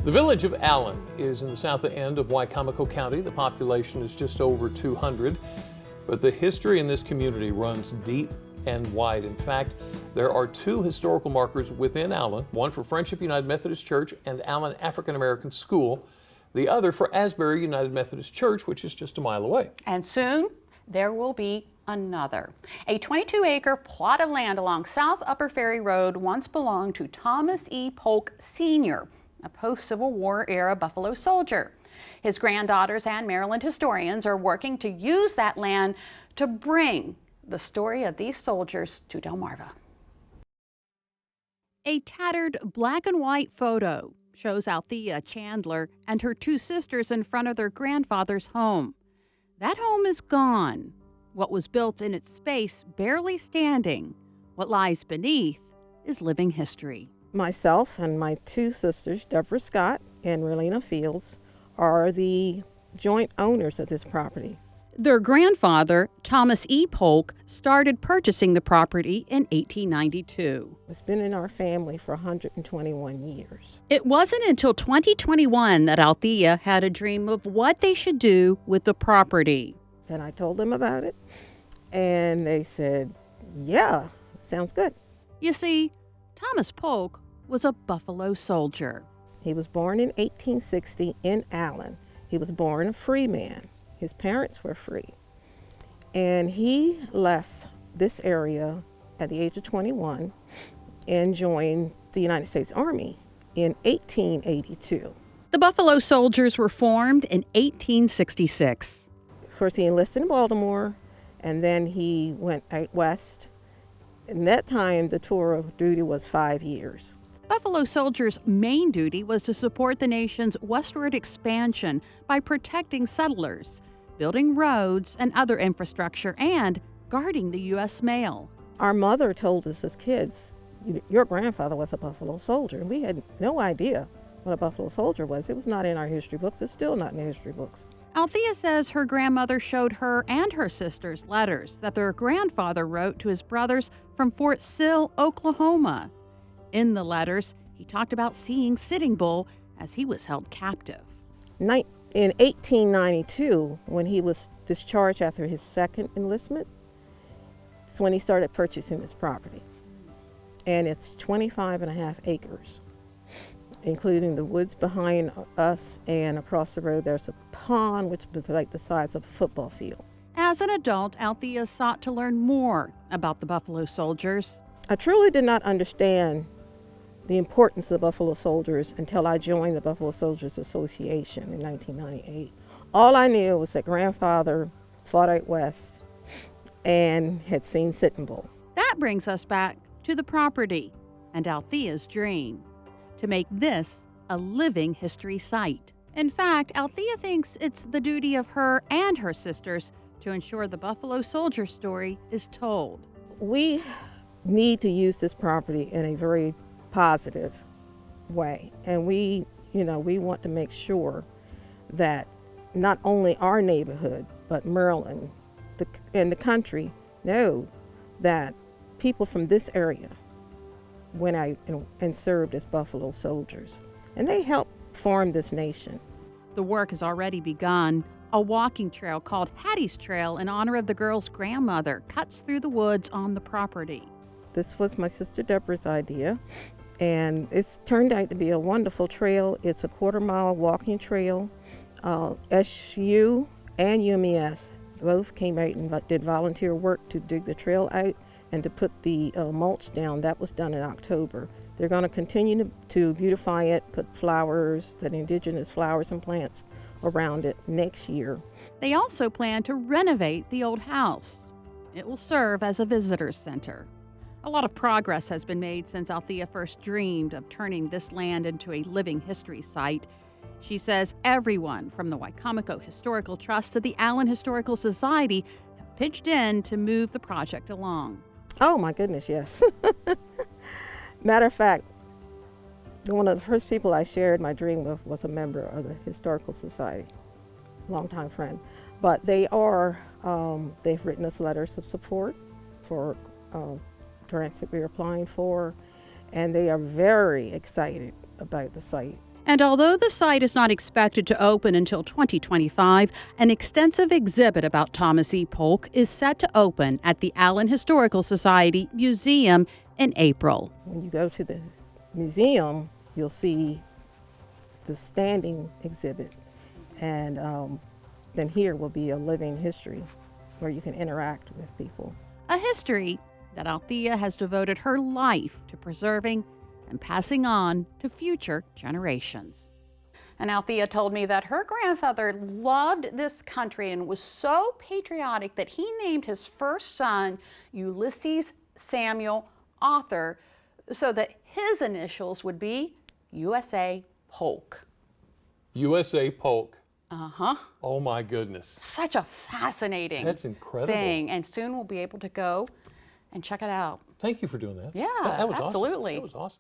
The village of Allen is in the south end of Wicomico County. The population is just over 200, but the history in this community runs deep and wide. In fact, there are two historical markers within Allen, one for Friendship United Methodist Church and Allen African American School, the other for Asbury United Methodist Church, which is just a mile away. And soon there will be another. A 22-acre plot of land along South Upper Ferry Road once belonged to Thomas E. Polk Sr., a post-Civil War era Buffalo soldier. His granddaughters and Maryland historians are working to use that land to bring the story of these soldiers to Delmarva. A tattered black and white photo shows Althea Chandler and her two sisters in front of their grandfather's home. That home is gone. What was built in its space barely standing. What lies beneath is living history. Myself and my two sisters, Deborah Scott and Relina Fields, are the joint owners of this property. Their grandfather, Thomas E. Polk, started purchasing the property in 1892. It's been in our family for 121 years. It wasn't until 2021 that Althea had a dream of what they should do with the property. And I told them about it, and they said, yeah, sounds good. You see, Thomas Polk was a Buffalo soldier. He was born in 1860 in Allen. He was born a free man. His parents were free. And he left this area at the age of 21 and joined the United States Army in 1882. The Buffalo Soldiers were formed in 1866. Of course, he enlisted in Baltimore, and then he went out west. In that time, the tour of duty was 5 years. Buffalo Soldiers' main duty was to support the nation's westward expansion by protecting settlers, building roads and other infrastructure, and guarding the U.S. mail. Our mother told us as kids, your grandfather was a Buffalo soldier. And we had no idea what a Buffalo soldier was. It was not in our history books. It's still not in the history books. Althea says her grandmother showed her and her sisters letters that their grandfather wrote to his brothers from Fort Sill, Oklahoma. In the letters, he talked about seeing Sitting Bull as he was held captive. In 1892, when he was discharged after his second enlistment, that's when he started purchasing this property. And it's 25.5 acres, including the woods behind us, and across the road there's a pond which is like the size of a football field. As an adult, Althea sought to learn more about the Buffalo Soldiers. I truly did not understand the importance of the Buffalo Soldiers until I joined the Buffalo Soldiers Association in 1998. All I knew was that grandfather fought out west and had seen Sitting Bull. That brings us back to the property and Althea's dream, to make this a living history site. In fact, Althea thinks it's the duty of her and her sisters to ensure the Buffalo Soldier story is told. We need to use this property in a very positive way, and we want to make sure that not only our neighborhood but Maryland and the country know that people from this area went out and served as Buffalo soldiers, and they helped form this nation. The work has already begun. A walking trail called Hattie's Trail in honor of the girl's grandmother cuts through the woods on the property. This was my sister Deborah's idea, and it's turned out to be a wonderful trail. It's a 1/4-mile walking trail. SU and UMES both came out and did volunteer work to dig the trail out and to put the mulch down. That was done in October. They're going to continue to beautify it, put flowers, the indigenous flowers and plants around it next year. They also plan to renovate the old house. It will serve as a visitor center. A lot of progress has been made since Althea first dreamed of turning this land into a living history site. She says everyone from the Wicomico Historical Trust to the Allen Historical Society have pitched in to move the project along. Oh my goodness, yes. Matter of fact, one of the first people I shared my dream with was a member of the Historical Society, longtime friend. But they've written us letters of support for grants that we're applying for, and they are very excited about the site. And although the site is not expected to open until 2025, an extensive exhibit about Thomas E. Polk is set to open at the Allen Historical Society Museum in April. When you go to the museum, you'll see the standing exhibit, and then here will be a living history where you can interact with people. A history that Althea has devoted her life to preserving and passing on to future generations. And Althea told me that her grandfather loved this country and was so patriotic that he named his first son Ulysses Samuel Arthur so that his initials would be USA Polk. USA Polk. Uh-huh. Oh my goodness. Such a fascinating That's incredible. thing. And soon we'll be able to go and check it out. Thank you for doing that. Yeah, That was absolutely. Awesome. That was awesome.